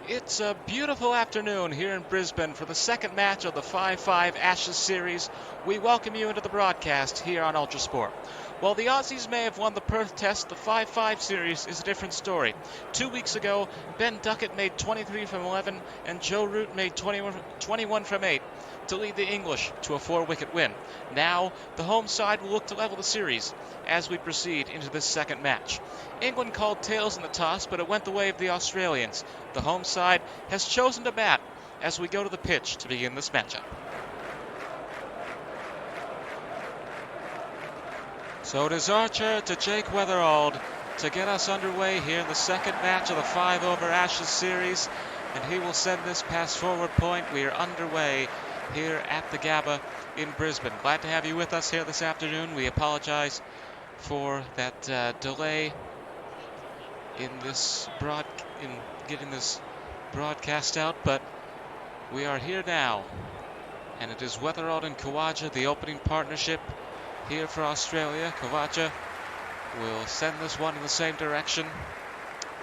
It's a beautiful afternoon here in Brisbane for the second match of the 5-5 Ashes series. We welcome you into the broadcast here on ULTRASPORT. While the Aussies may have won the Perth Test, the 5-5 series is a different story. 2 weeks ago, Ben Duckett made 23 from 11 and Joe Root made 21 from 8 to lead the English to a 4-wicket win. Now, the home side will look to level the series as we proceed into this second match. England called tails in the toss, but it went the way of the Australians. The home side has chosen to bat as we go to the pitch to begin this matchup. So it is Archer to Jake Weatherald to get us underway here in the second match of the 5 over Ashes series, and he will send this past forward point. We are underway here at the Gabba in Brisbane. Glad to have you with us here this afternoon. We apologize for that delay in getting this broadcast out, but we are here now, and it is Weatherald and Khawaja, the opening partnership here for Australia. Khawaja will send this one in the same direction,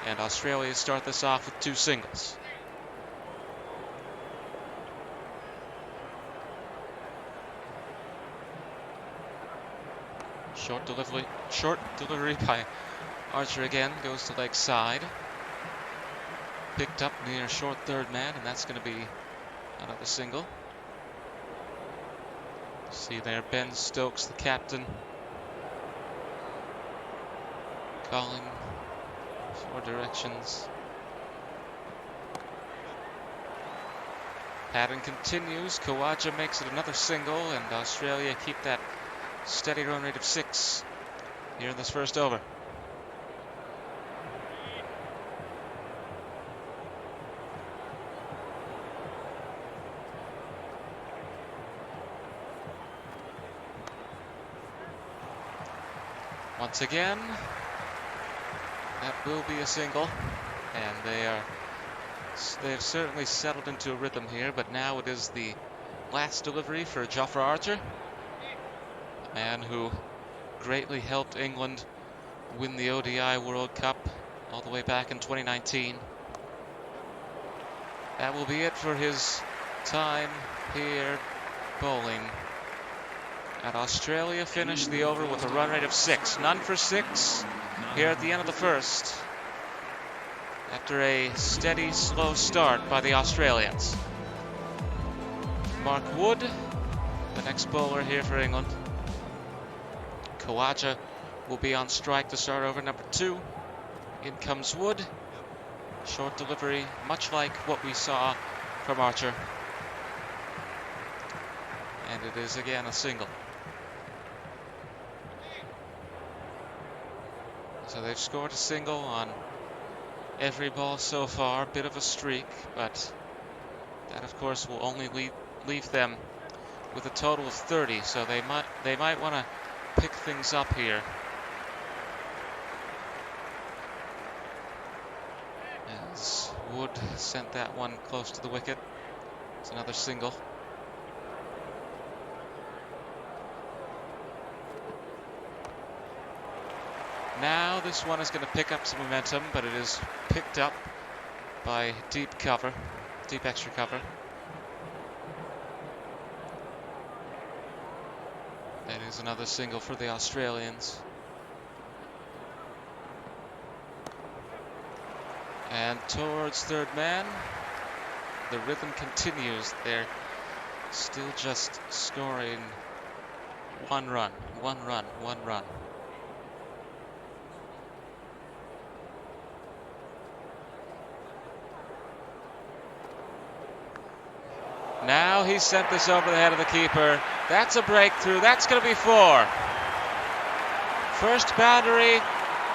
and Australia start this off with 2 singles. Short delivery by Archer again, goes to leg side. Picked up near short third man, and that's going to be another single. See there, Ben Stokes, the captain, calling for directions. Pattern continues. Khawaja makes it another single, and Australia keep that steady run rate of 6 here in this first over. Once again, that will be a single, and they have certainly settled into a rhythm here, but now it is the last delivery for Jofra Archer, a man who greatly helped England win the ODI World Cup all the way back in 2019. That will be it for his time here bowling. And Australia finished the over with a run rate of 6. None for 6 here at the end of the first, after a steady, slow start by the Australians. Mark Wood, the next bowler here for England. Khawaja will be on strike to start over number 2. In comes Wood. Short delivery, much like what we saw from Archer. And it is again a single. So they've scored a single on every ball so far. Bit of a streak, but that of course will only leave them with a total of 30. So they might want to pick things up here. As Wood sent that one close to the wicket. It's another single. Now this one is going to pick up some momentum, but it is picked up by deep extra cover. That is another single for the Australians. And towards third man, the rhythm continues. They're still just scoring one run. Now he sent this over the head of the keeper. That's a breakthrough. That's going to be 4. First boundary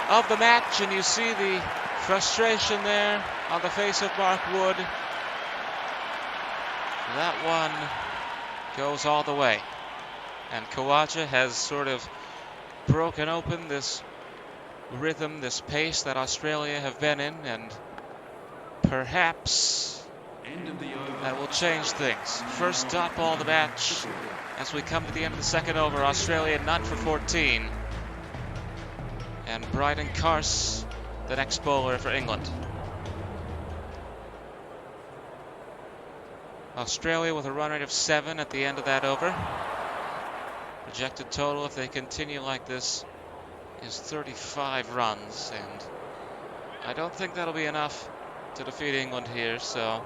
of the match, and you see the frustration there on the face of Mark Wood. That one goes all the way. And Khawaja has sort of broken open this rhythm, this pace that Australia have been in, and perhaps that will change things. First dot ball of the match as we come to the end of the second over. Australia none for 14. And Bryden Carse, the next bowler for England. Australia with a run rate of 7 at the end of that over. Projected total, if they continue like this, is 35 runs, and I don't think that'll be enough to defeat England here, so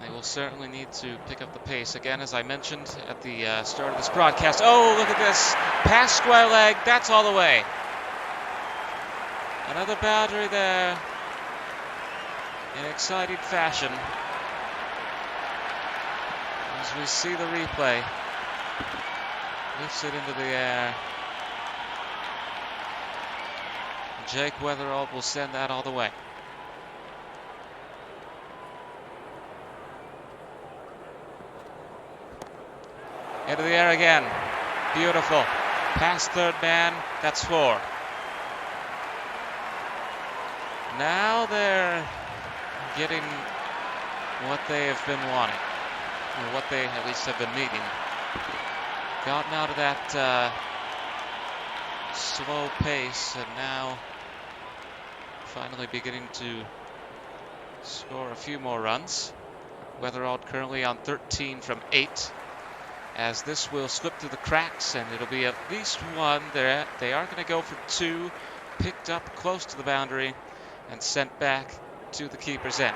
they will certainly need to pick up the pace. Again, as I mentioned at the start of this broadcast, oh, look at this, past square leg, that's all the way. Another boundary there in exciting fashion as we see the replay. Lifts it into the air. Jake Weatherald will send that all the way. Into the air again. Beautiful. Past third man, that's 4. Now they're getting what they have been wanting, or what they at least have been needing. Gotten out of that slow pace, and now finally beginning to score a few more runs. Weatherald currently on 13 from 8, as this will slip through the cracks, and it'll be at least 1 there. They are going to go for 2, picked up close to the boundary and sent back to the keeper's end.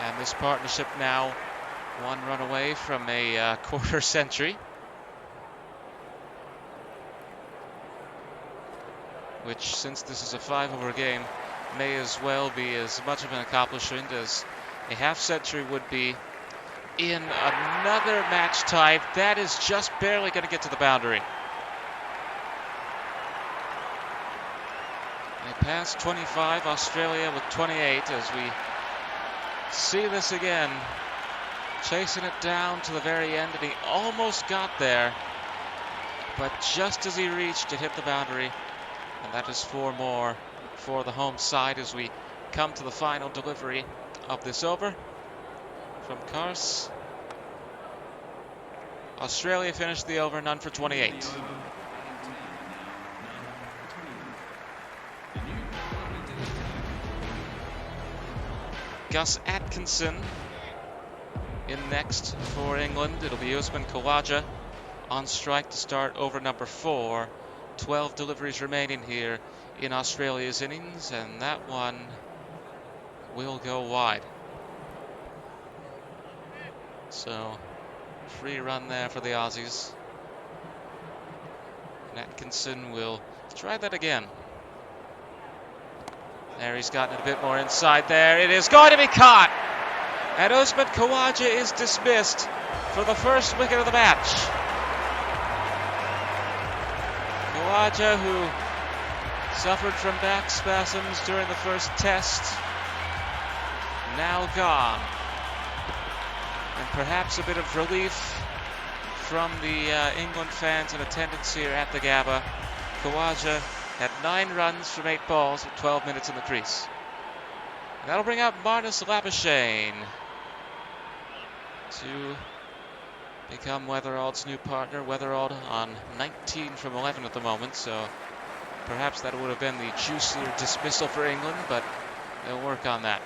And this partnership now 1 run away from a quarter century, which, since this is a 5-over game, may as well be as much of an accomplishment as a half century would be in another match tie. That is just barely going to get to the boundary. They passed 25, Australia with 28, as we see this again. Chasing it down to the very end, and he almost got there, but just as he reached, it hit the boundary, and that is 4 more for the home side as we come to the final delivery of this over from Kars. Australia finished the over, none for 28. Gus Atkinson in next for England. It'll be Usman Khawaja on strike to start over number 4. 12 deliveries remaining here in Australia's innings, and that one will go wide. So, free run there for the Aussies. And Atkinson will try that again. There, he's gotten it a bit more inside there. It is going to be caught! And Usman Khawaja is dismissed for the first wicket of the match. Khawaja, who suffered from back spasms during the first test, now gone. And perhaps a bit of relief from the England fans in attendance here at the Gabba. Khawaja had 9 runs from 8 balls with 12 minutes in the crease. And that'll bring out Marnus Labuschagne to become Weatherald's new partner. Weatherald on 19 from 11 at the moment, so perhaps that would have been the juicier dismissal for England, but they'll work on that.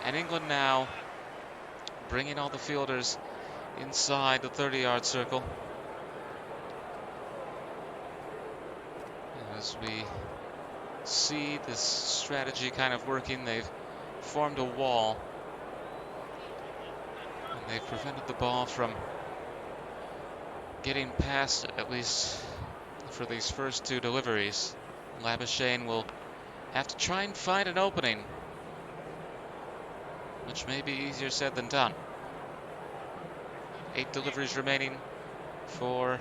And England now bringing all the fielders inside the 30-yard circle. And as we see this strategy kind of working, they've formed a wall, and they've prevented the ball from getting past, at least for these first 2 deliveries. Labuschagne will have to try and find an opening, which may be easier said than done. 8 deliveries remaining for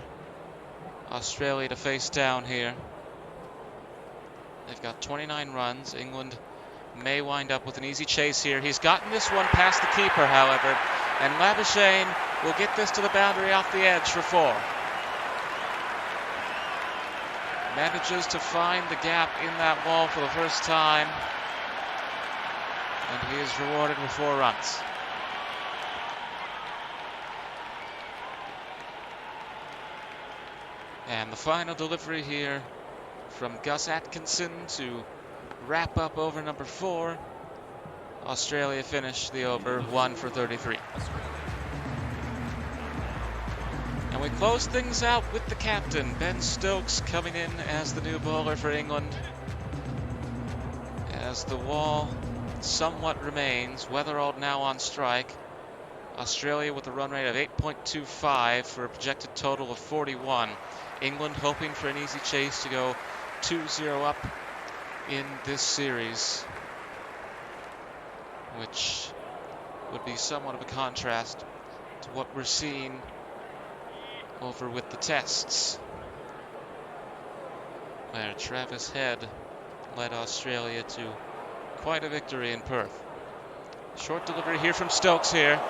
Australia to face down here. They've got 29 runs. England may wind up with an easy chase here. He's gotten this one past the keeper, however, and Labuschagne will get this to the boundary off the edge for 4. Manages to find the gap in that wall for the first time, and he is rewarded with 4 runs. And the final delivery here from Gus Atkinson to wrap up over number 4. Australia finish the over 1 for 33. And we close things out with the captain, Ben Stokes, coming in as the new bowler for England. As the wall somewhat remains, Weatherald now on strike. Australia with a run rate of 8.25 for a projected total of 41. England hoping for an easy chase to go 2-0 up in this series, which would be somewhat of a contrast to what we're seeing over with the Tests, where Travis Head led Australia to quite a victory in Perth. Short delivery here from Stokes here.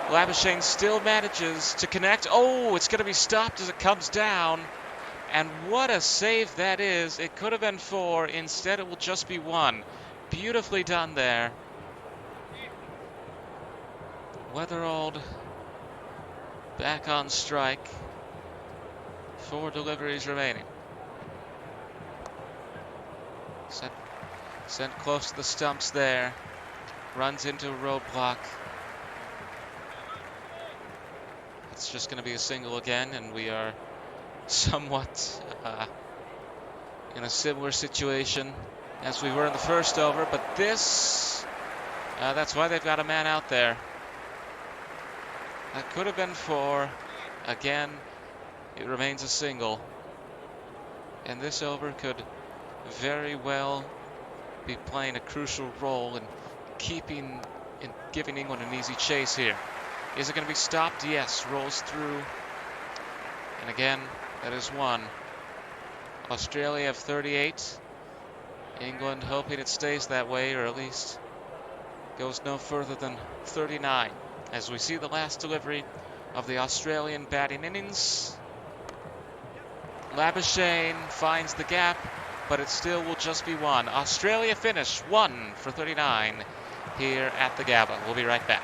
Labuschagne still manages to connect. Oh, it's going to be stopped as it comes down. And what a save that is. It could have been 4. Instead, it will just be 1. Beautifully done there. Weatherald back on strike. 4 deliveries remaining. Sent close to the stumps there. Runs into a roadblock. It's just going to be a single again, and we are somewhat in a similar situation as we were in the first over. But this, that's why they've got a man out there. That could have been 4. Again, it remains a single. And this over could very well be playing a crucial role in giving England an easy chase here. Is it going to be stopped? Yes. Rolls through. And again, that is 1. Australia have 38. England hoping it stays that way, or at least goes no further than 39. As we see the last delivery of the Australian batting innings. Labuschagne finds the gap, but it still will just be 1. Australia finish 1 for 39 here at the Gabba. We'll be right back.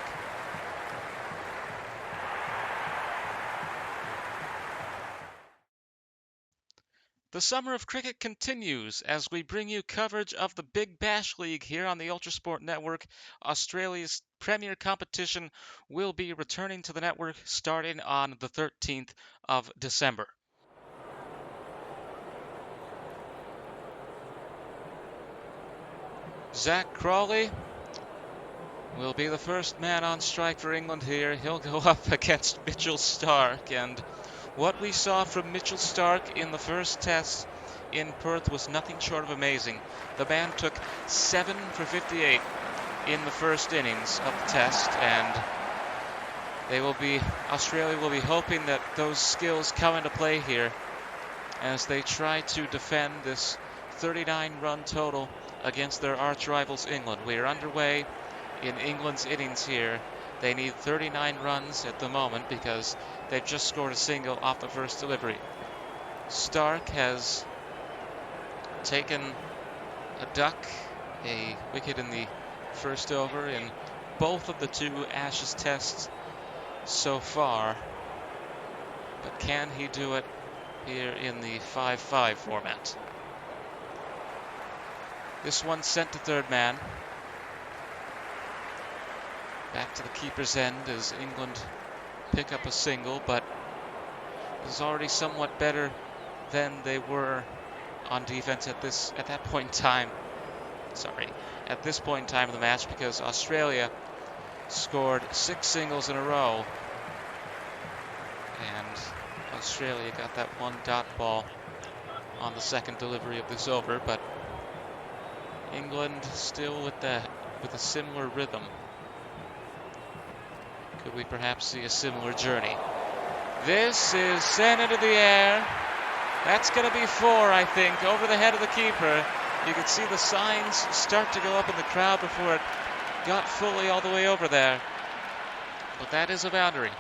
The summer of cricket continues as we bring you coverage of the Big Bash League here on the ULTRASPORT network. Australia's premier competition will be returning to the network starting on the 13th of December. Zach Crawley will be the first man on strike for England here. He'll go up against Mitchell Starc, and what we saw from Mitchell Starc in the first test in Perth was nothing short of amazing. The man took 7 for 58 in the first innings of the test, and Australia will be hoping that those skills come into play here as they try to defend this 39-run total against their arch rivals England. We are underway in England's innings here. They need 39 runs at the moment because they've just scored a single off the first delivery. Starc has taken a duck, a wicket in the first over in both of the 2 Ashes tests so far. But can he do it here in the 5-5 format? This one sent to third man. Back to the keeper's end as England pick up a single, but this is already somewhat better than they were on defense at this point in time in the match, because Australia scored 6 singles in a row, and Australia got that 1 dot ball on the second delivery of this over, but England still with a similar rhythm. Could we perhaps see a similar journey? This is sent into the air. That's going to be 4, I think, over the head of the keeper. You could see the signs start to go up in the crowd before it got fully all the way over there. But that is a boundary.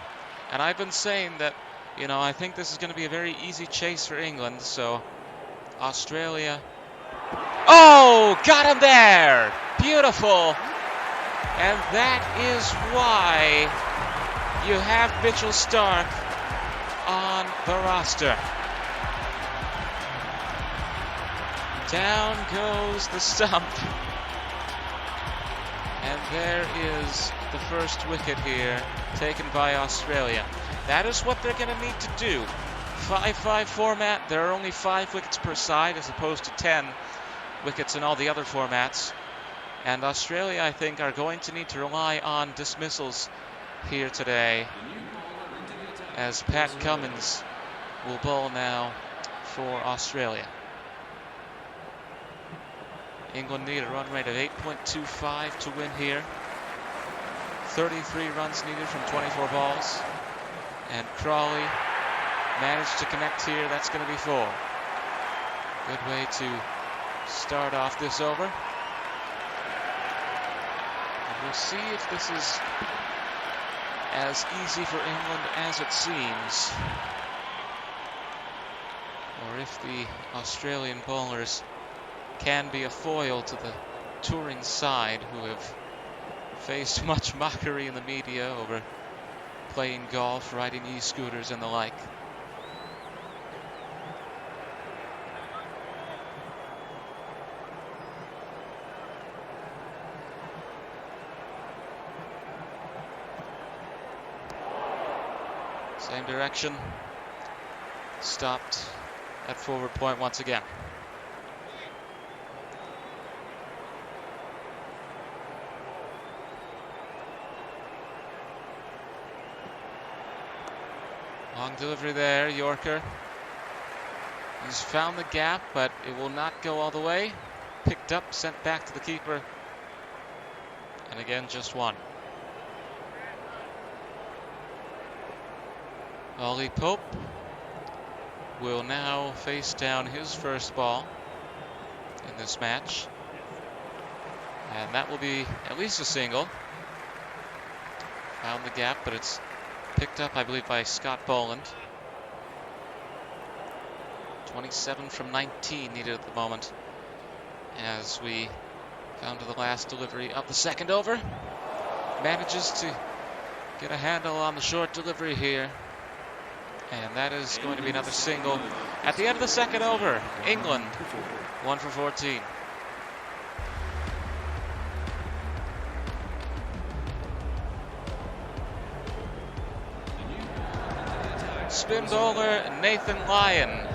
And I've been saying that, I think this is going to be a very easy chase for England. So Australia. Oh, got him there. Beautiful. And that is why you have Mitchell Starc on the roster. Down goes the stump. And there is the first wicket here, taken by Australia. That is what they're going to need to do. 5-5 format, there are only 5 wickets per side as opposed to 10 wickets in all the other formats. And Australia, I think, are going to need to rely on dismissals here today, as Pat Cummins will bowl now for Australia. England need a run rate of 8.25 to win here. 33 runs needed from 24 balls. And Crawley managed to connect here. That's going to be 4. Good way to start off this over. And we'll see if this is as easy for England as it seems, or if the Australian bowlers can be a foil to the touring side, who have faced much mockery in the media over playing golf, riding e-scooters and the like. Same direction, stopped at forward point once again. Long delivery there, Yorker. He's found the gap, but it will not go all the way. Picked up, sent back to the keeper. And again, just 1. Ollie Pope will now face down his first ball in this match. And that will be at least a single. Found the gap, but it's picked up, I believe, by Scott Boland. 27 from 19 needed at the moment as we come to the last delivery of the second over. Manages to get a handle on the short delivery here. And that is going to be another single at the end of the second over. England 1 for 14. Spin bowler Nathan Lyon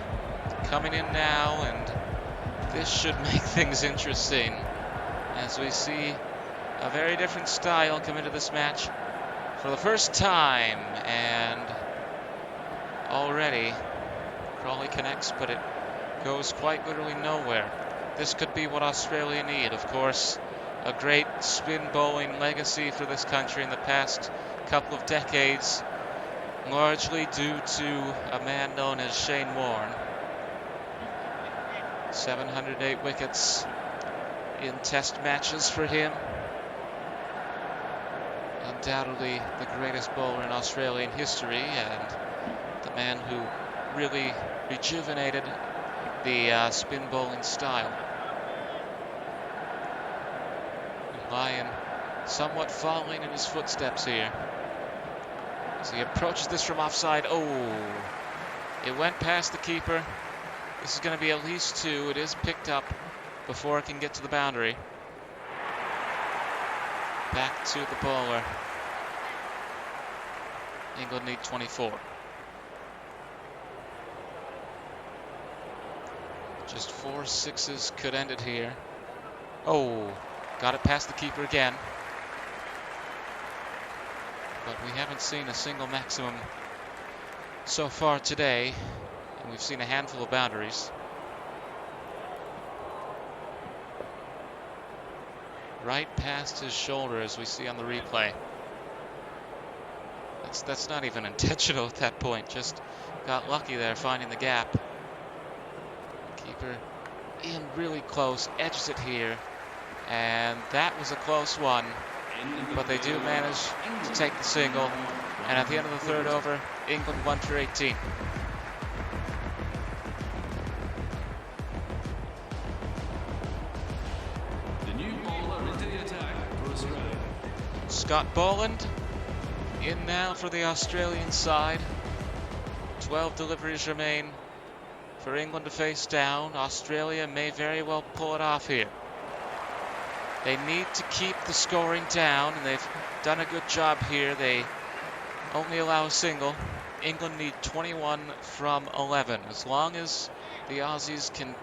coming in now, and this should make things interesting as we see a very different style come into this match for the first time. And already Crawley connects, but it goes quite literally nowhere. This could be what Australia need. Of course, a great spin bowling legacy for this country in the past couple of decades, largely due to a man known as Shane Warne. 708 wickets in test matches for him. Undoubtedly the greatest bowler in Australian history, and the man who really rejuvenated the spin bowling style. Lyon somewhat following in his footsteps here as he approaches this from offside. Oh, it went past the keeper. This is going to be at least 2. It is picked up before it can get to the boundary. Back to the bowler. England need 24. Just 4 sixes could end it here. Oh, got it past the keeper again. But we haven't seen a single maximum so far today, and we've seen a handful of boundaries. Right past his shoulder, as we see on the replay. That's not even intentional at that point, just got lucky there finding the gap. Keeper in really close, edges it here, and that was a close one, but they do manage to take the single. And at the end of the third over, England 1 for 18. The new bowler into the attack for Australia. Scott Boland in now for the Australian side. 12 deliveries remain for England to face down. Australia may very well pull it off here. They need to keep the scoring down, and they've done a good job here. They only allow a single. England need 21 from 11. As long as the Aussies can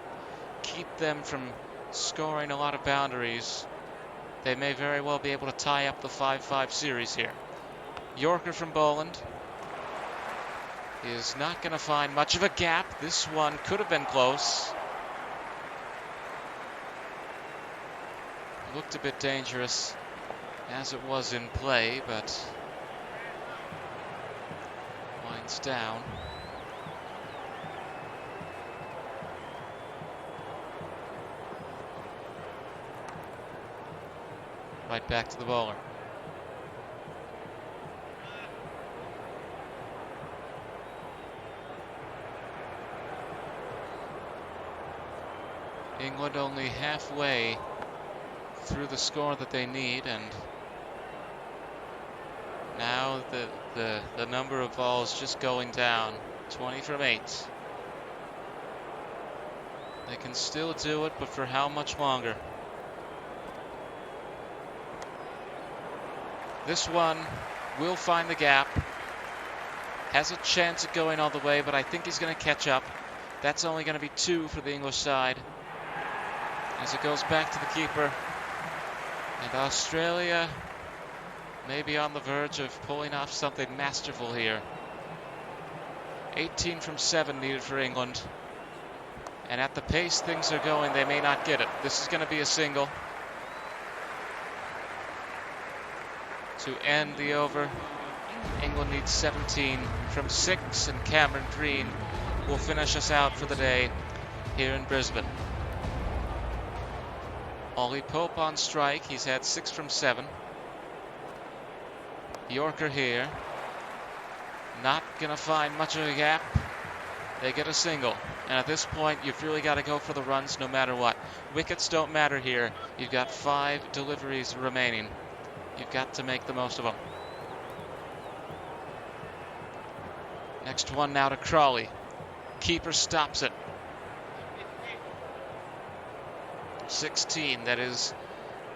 keep them from scoring a lot of boundaries, they may very well be able to tie up the 5-5 series here. Yorker from Boland is not going to find much of a gap. This one could have been close. Looked a bit dangerous as it was in play, but winds down. Right back to the bowler. England only halfway through the score that they need, and now the number of balls just going down. 20 from 8. They can still do it, but for how much longer? This one will find the gap. Has a chance of going all the way, but I think he's going to catch up. That's only going to be 2 for the English side, as it goes back to the keeper. And Australia may be on the verge of pulling off something masterful here. 18 from 7 needed for England. And at the pace things are going, they may not get it. This is going to be a single to end the over. England needs 17 from 6, and Cameron Green will finish us out for the day here in Brisbane. Ollie Pope on strike. He's had 6 from 7. Yorker here. Not going to find much of a gap. They get a single. And at this point, you've really got to go for the runs no matter what. Wickets don't matter here. You've got 5 deliveries remaining. You've got to make the most of them. Next one now to Crawley. Keeper stops it. 16, that is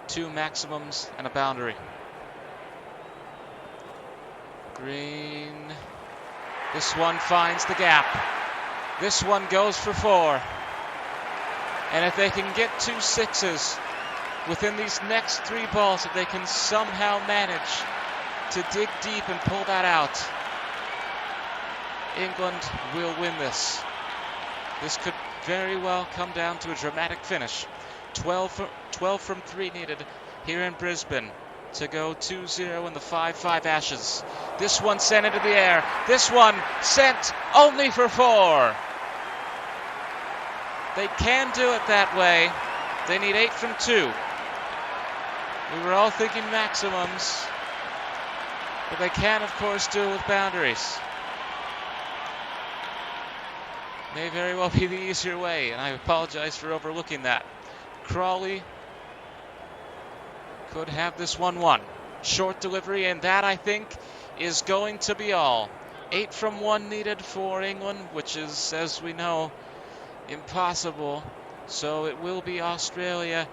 2 maximums and a boundary. Green. This one finds the gap. This one goes for 4. And if they can get 2 sixes within these next 3 balls, if they can somehow manage to dig deep and pull that out, England will win this. This could very well come down to a dramatic finish. 12 from 3 needed here in Brisbane to go 2-0 in the 5-5 Ashes. This one sent into the air. This one sent only for 4. They can do it that way. They need 8 from 2. We were all thinking maximums, but they can, of course, do it with boundaries. May very well be the easier way, and I apologize for overlooking that. Crawley could have this one won. Short delivery, and that, I think, is going to be all. 8 from 1 needed for England, which is, as we know, impossible. So it will be Australia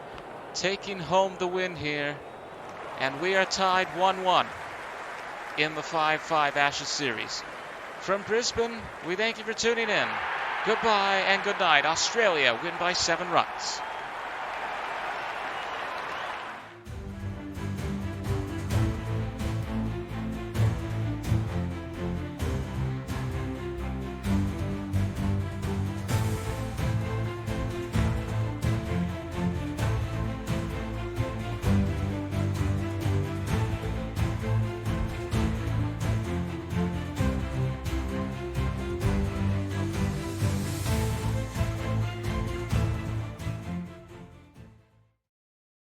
taking home the win here, and we are tied 1-1 in the 5-5 Ashes series. From Brisbane, we thank you for tuning in. Goodbye and good night. Australia win by 7 runs.